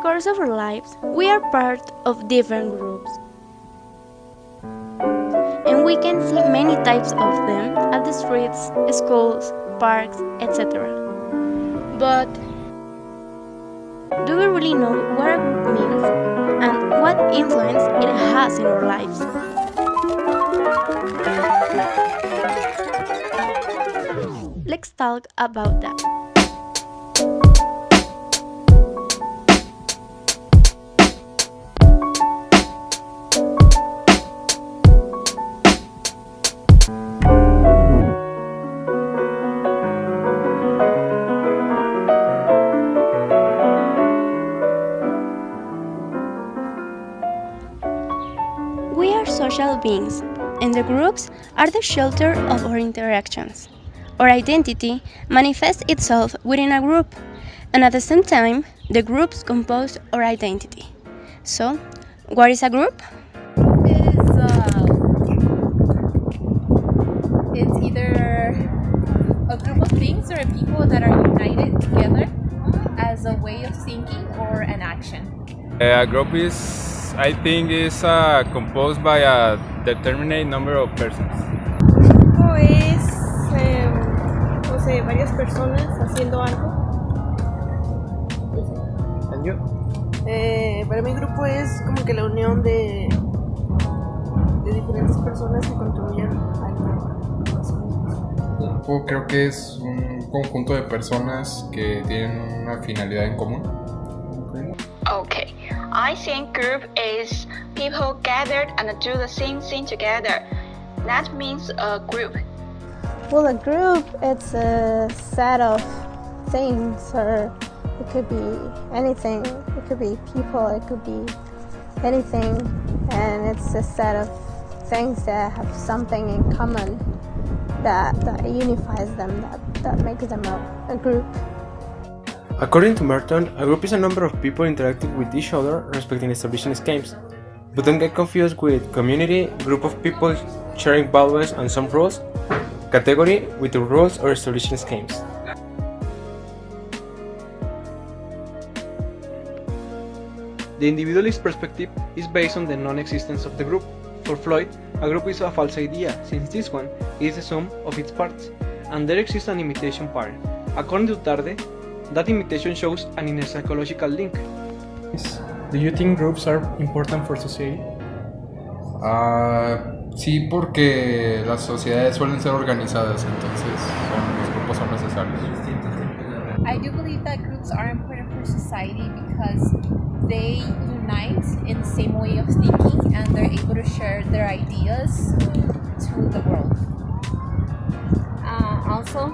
course of our lives, we are part of different groups. And we can see many types of them at the streets, schools, parks, etc. But do we really know what a group means and what influence it has in our lives? Let's talk about that. We are social beings, and the groups are the shelter of our interactions. Our identity manifests itself within a group, and at the same time, the groups compose our identity. So, what is a group? Is it's either a group of things or people that are united together as a way of thinking or an action. A group I think, is composed by a determinate number of persons. Grupo es, no sé, varias personas haciendo algo. And you? Para mí grupo es como que la unión de diferentes personas que contribuyen a algo. Grupo creo que es un conjunto de personas que tienen una finalidad en común. Okay, I think group is people gathered and do the same thing together. That means a group. Well, a group, it's a set of things, or it could be anything. It could be people, it could be anything, and it's a set of things that have something in common that unifies them, that makes them a group. According to Merton, a group is a number of people interacting with each other respecting establishing schemes. But don't get confused with community, group of people sharing values and some rules, category with the rules or establishing schemes. The individualist perspective is based on the non-existence of the group. For Floyd, a group is a false idea, since this one is the sum of its parts, and there exists an imitation part. According to Tarde, that imitation shows an inner psychological link. Do you think groups are important for society? Sí, porque las sociedades suelen ser organizadas, entonces los grupos son necesarios. I do believe that groups are important for society because they unite in the same way of thinking and they're able to share their ideas to the world. Also,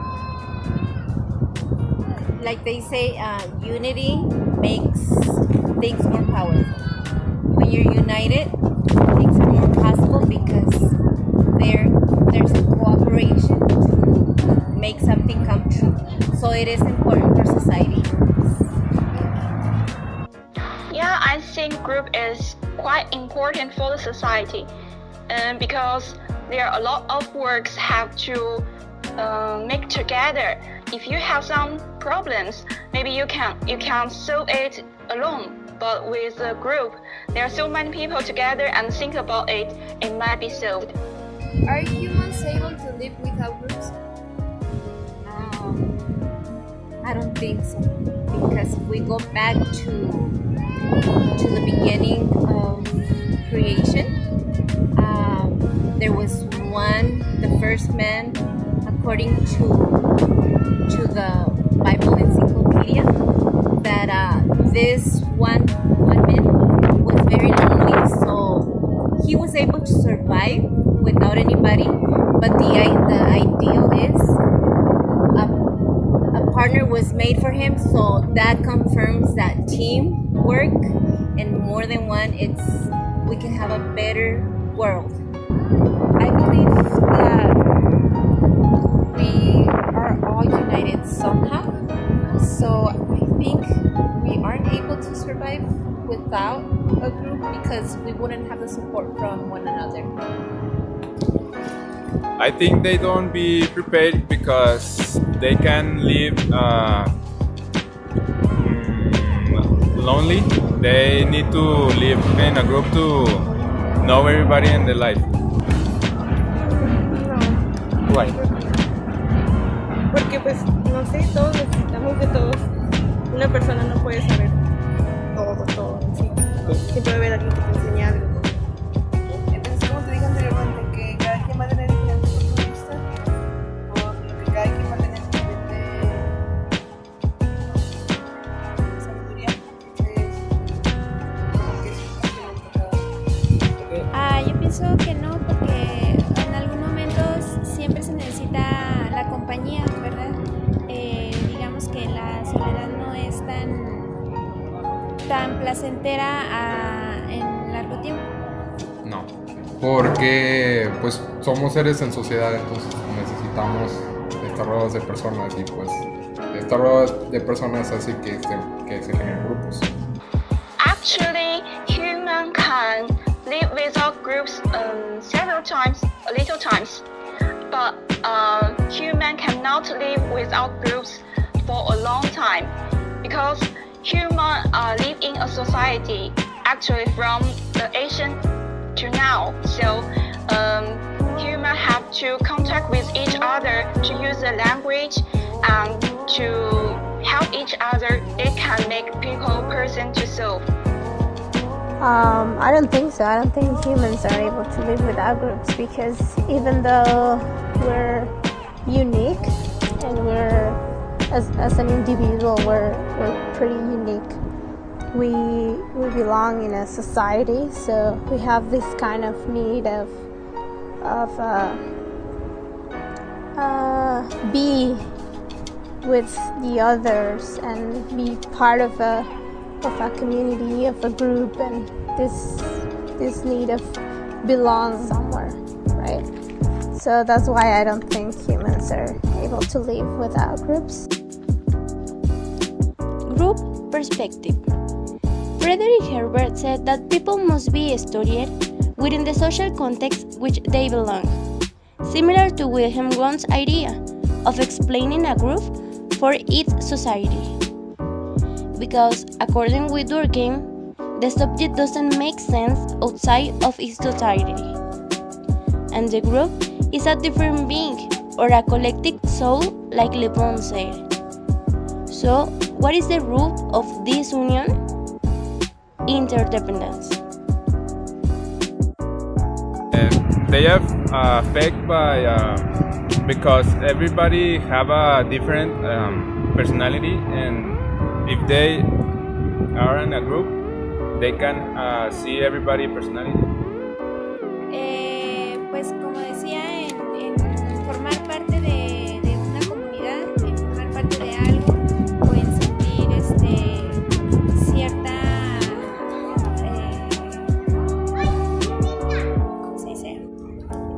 like they say, unity makes things more powerful. When you're united, things are more possible because there's a cooperation to make something come true. So it is important for society. Yeah, I think group is quite important for the society, because there are a lot of works have to make together. If you have some problems, maybe you can solve it alone. But with a group, there are so many people together and think about it, it might be solved. Are humans able to live without groups? I don't think so, because if we go back to the beginning of creation, there was the first man, according to the Bible encyclopedia, that this one man was very lonely, so he was able to survive without anybody. But the ideal is a partner was made for him, so that confirms that teamwork and more than one, we can have a better world. I believe that we are all united somehow, so I think we aren't able to survive without a group because we wouldn't have the support from one another. I think they don't be prepared because they can live lonely, they need to live in a group to know everybody in their life. Why? Porque pues no sé, todos necesitamos de todos. Una persona no puede saber todo en sí. Siempre va a haber alguien que te enseñe algo. Entonces, como te dije anteriormente, que cada quien va a tener diferentes puntos de vista, por lo que cada quien va a tener diferente sabiduría, que es un complemento cada uno. Yo pienso que no, porque en algunos momentos siempre se necesita la compañía, ¿verdad? Digamos que la soledad no es tan placentera en largo tiempo. No, porque pues somos seres en sociedad, entonces necesitamos estar rodeados de personas y pues estar rodeados de personas hace que se generen grupos. Actually, human can live without groups several times, a little times, but human cannot live without groups for a long time because human live in a society actually from the ancient to now. So human have to contact with each other to use the language and to help each other. It can make people person to solve. I don't think so. I don't think humans are able to live without groups because even though we're unique and we're as an individual we're pretty unique. We belong in a society, so we have this kind of need of be with the others and be part of a community, of a group, and this need of belong somewhere, right? So that's why I don't think humans are able to live without groups. Group perspective. Frederick Herbert said that people must be studied within the social context which they belong, similar to Wilhelm Wundt's idea of explaining a group for its society. Because, according with Durkheim, the subject doesn't make sense outside of its society, and the group is a different being or a collective soul, like Le Bon said. So, what is the root of this union? Interdependence. They are affected by because everybody have a different personality, and if they are in a group, they can see everybody personality. Pues como decía, en formar parte de una comunidad, en formar parte de algo, o en sentir cierta, ¿cómo se dice?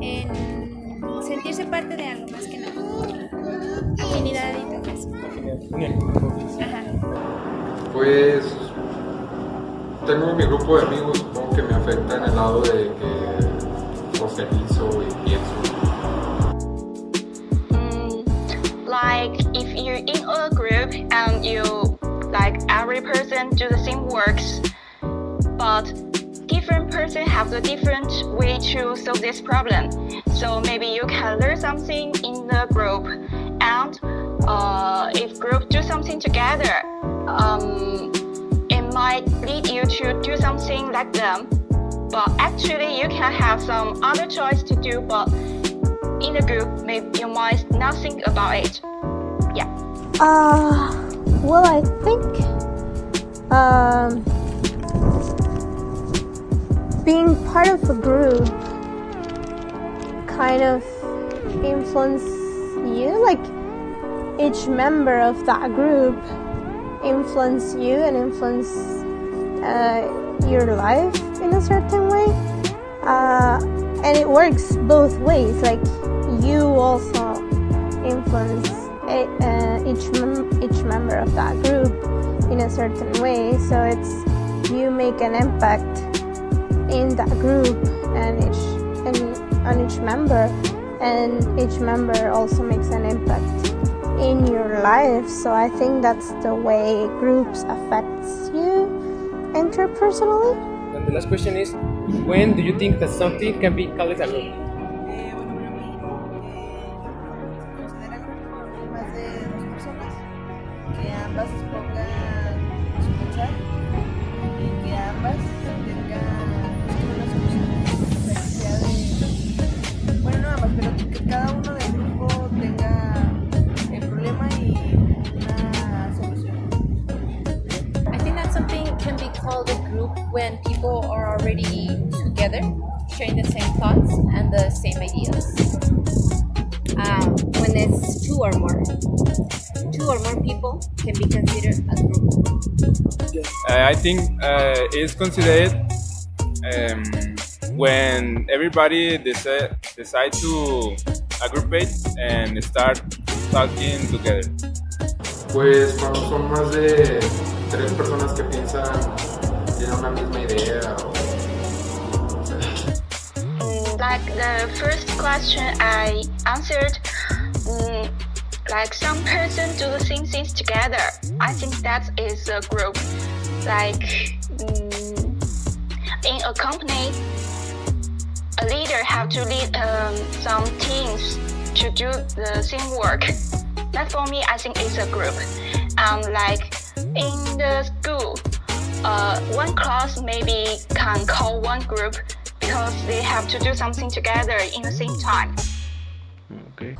En sentirse parte de algo más que nada. Afinidad y todo eso. Ajá. Pues tengo mi grupo de amigos, supongo que me afecta en el lado de que socializo y pienso. Like if you're in a group and you like every person do the same works, but different person have the different way to solve this problem. So maybe you can learn something in the group, and if group do something together, it might lead you to do something like them. But actually, you can have some other choice to do, but in the group, maybe you might not think about it. Yeah. Well, I think being part of a group kind of influence you, like each member of that group influence you and influence your life in a certain way, and it works both ways. Like you also influence each member of that group in a certain way, so it's you make an impact in that group and on each member, and each member also makes an impact in your life. So I think that's the way groups affects you interpersonally. And the last question is, when do you think that something can be called a group? Más de dos personas que ambas expongan su pensar y que ambas tengan una solución, la necesidad de, bueno, no ambas, pero que cada uno del grupo tenga el problema y una solución. I think that something can be called a group when people are already together, sharing the same thoughts and the same ideas. When it's two or more people can be considered a group. I think it's considered when everybody decide to aggregate and start talking together. Pues cuando son más de 3 personas que piensan, tienen una misma idea o... Like the first question I answered, like some person do the same things together. I think that is a group. Like in a company, a leader have to lead some teams to do the same work. That for me, I think is a group. Like in the school, one class maybe can call one group because they have to do something together in the same time. Okay.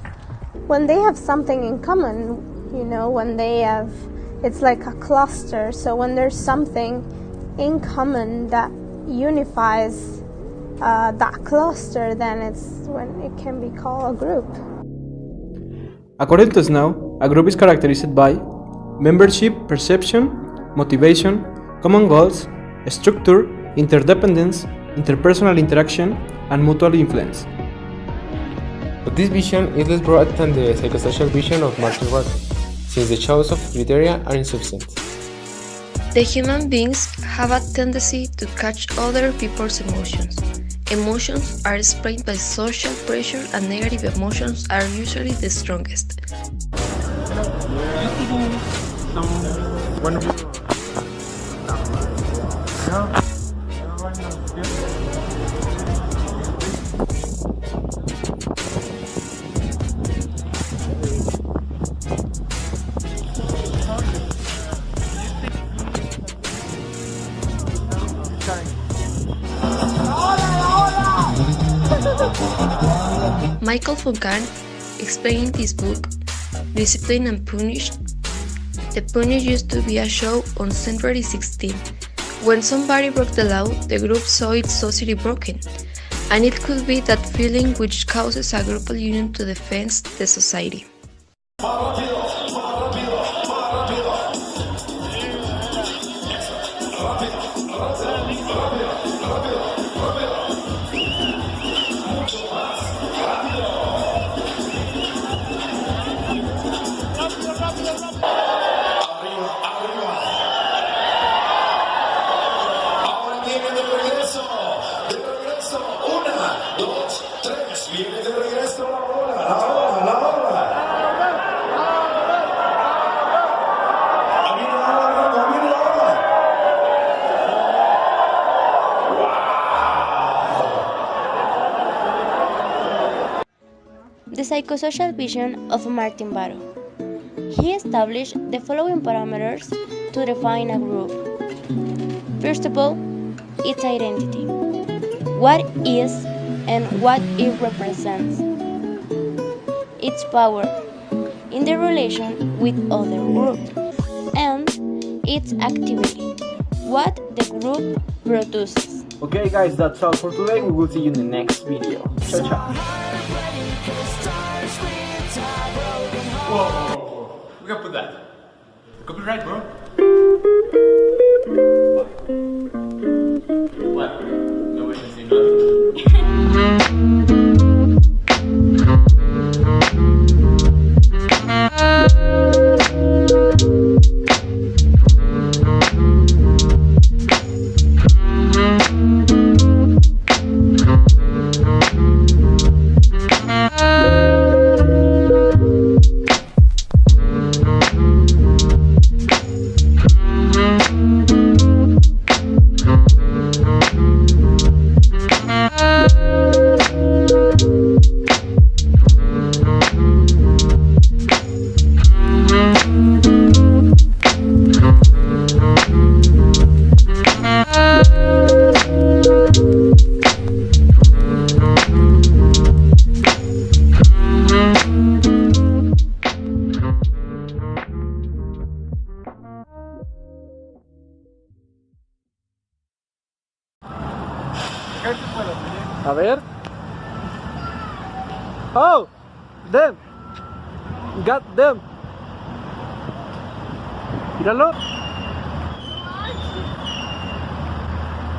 When they have something in common, you know, when they have, it's like a cluster. So when there's something in common that unifies that cluster, then it's when it can be called a group. According to Snow, a group is characterized by membership, perception, motivation, common goals, structure, interdependence, interpersonal interaction, and mutual influence. But this vision is less broad than the psychosocial vision of Martin Roth, since the choice of criteria are insufficient. The human beings have a tendency to catch other people's emotions. Emotions are explained by social pressure, and negative emotions are usually the strongest. Michael Foncan explained in his book, Discipline and Punished. The Punish used to be a show on Century 16. When somebody broke the law, the group saw its society broken, and it could be that feeling which causes a group union to defend the society. The psychosocial vision of Martin Barrow. He established the following parameters to define a group. First of all, its identity. What is and what it represents. Its power in the relation with other groups. And its activity. What the group produces. Okay guys, that's all for today. We will see you in the next video. Ciao ciao. Whoa. We gotta put that. Copyright, bro. What? No one can say nothing. A ver. Oh, them. Got them. Míralo.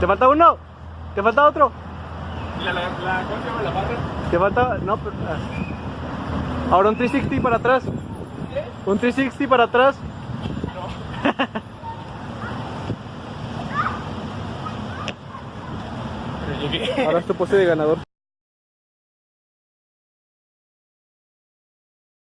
¿Te falta uno? ¿Te falta otro? ¿Cómo se llama la barra? ¿Te falta? No, pero... Ahora un 360 para atrás. ¿Qué? Un 360 para atrás. No. Ahora es tu pose de ganador.